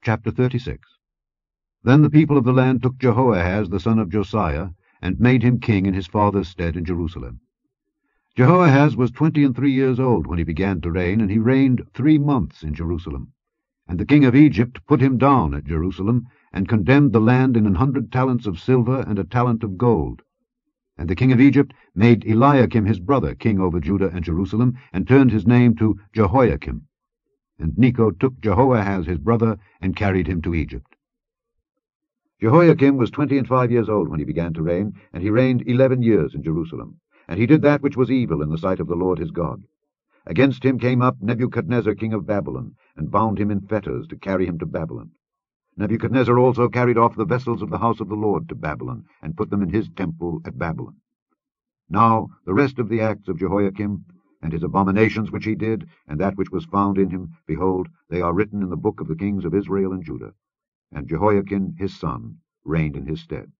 Chapter 36. Then the people of the land took Jehoahaz the son of Josiah, and made him king in his father's stead in Jerusalem. Jehoahaz was 23 years old when he began to reign, and he reigned 3 months in Jerusalem. And the king of Egypt put him down at Jerusalem, and condemned the land in 100 talents of silver and a talent of gold. And the king of Egypt made Eliakim his brother king over Judah and Jerusalem, and turned his name to Jehoiakim. And Necho took Jehoahaz his brother, and carried him to Egypt. Jehoiakim was 25 years old when he began to reign, and he reigned 11 years in Jerusalem. And he did that which was evil in the sight of the Lord his God. Against him came up Nebuchadnezzar king of Babylon, and bound him in fetters to carry him to Babylon. Nebuchadnezzar also carried off the vessels of the house of the Lord to Babylon, and put them in his temple at Babylon. Now the rest of the acts of Jehoiakim, and his abominations which he did, and that which was found in him, behold, they are written in the book of the kings of Israel and Judah. And Jehoiakim his son reigned in his stead.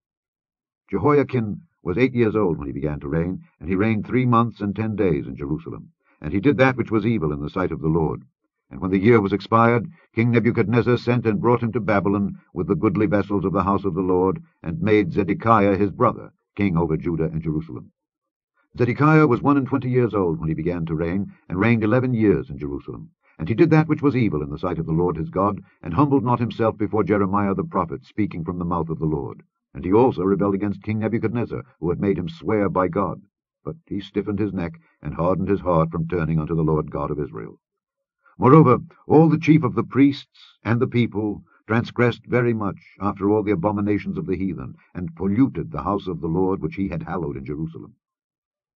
Jehoiakim was 8 years old when he began to reign, and he reigned 3 months and 10 days in Jerusalem. And he did that which was evil in the sight of the Lord. And when the year was expired, King Nebuchadnezzar sent and brought him to Babylon with the goodly vessels of the house of the Lord, and made Zedekiah his brother king over Judah and Jerusalem. Zedekiah was 21 years old when he began to reign, and reigned 11 years in Jerusalem. And he did that which was evil in the sight of the Lord his God, and humbled not himself before Jeremiah the prophet, speaking from the mouth of the Lord. And he also rebelled against King Nebuchadnezzar, who had made him swear by God. But he stiffened his neck, and hardened his heart from turning unto the Lord God of Israel. Moreover, all the chief of the priests and the people transgressed very much after all the abominations of the heathen, and polluted the house of the Lord which he had hallowed in Jerusalem.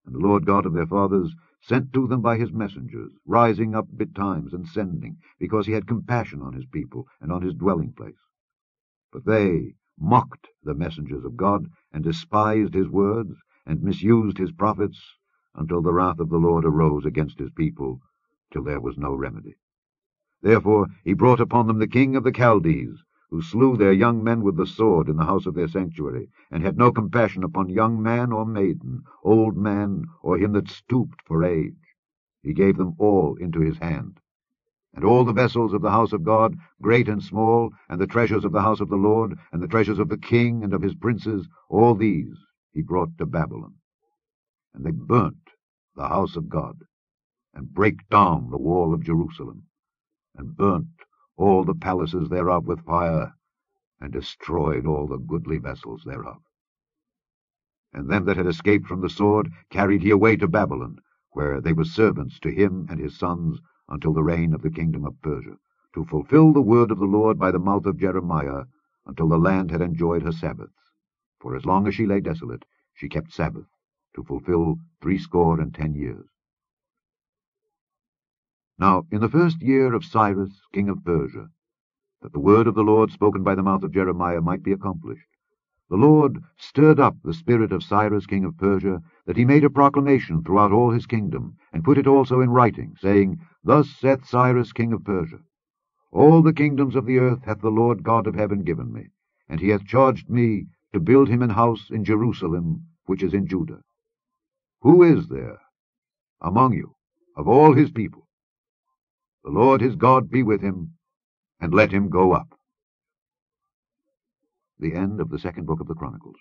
And the Lord God of their fathers sent to them by his messengers, rising up betimes and sending, because he had compassion on his people and on his dwelling place. But they mocked the messengers of God, and despised his words, and misused his prophets, until the wrath of the Lord arose against his people, till there was no remedy. Therefore he brought upon them the king of the Chaldees, who slew their young men with the sword in the house of their sanctuary, and had no compassion upon young man or maiden, old man, or him that stooped for age. He gave them all into his hand. And all the vessels of the house of God, great and small, and the treasures of the house of the Lord, and the treasures of the king and of his princes, all these he brought to Babylon. And they burnt the house of God, and brake down the wall of Jerusalem, and burnt all the palaces thereof with fire, and destroyed all the goodly vessels thereof. And them that had escaped from the sword carried he away to Babylon, where they were servants to him and his sons until the reign of the kingdom of Persia, to fulfill the word of the Lord by the mouth of Jeremiah, until the land had enjoyed her Sabbaths. For as long as she lay desolate, she kept Sabbath, to fulfill 60 years. Now in the 1st year of Cyrus king of Persia, that the word of the Lord spoken by the mouth of Jeremiah might be accomplished, the Lord stirred up the spirit of Cyrus king of Persia, that he made a proclamation throughout all his kingdom, and put it also in writing, saying, Thus saith Cyrus king of Persia, All the kingdoms of the earth hath the Lord God of heaven given me, and he hath charged me to build him an house in Jerusalem, which is in Judah. Who is there among you of all his people? The Lord his God be with him, and let him go up. The end of the 2nd book of the Chronicles.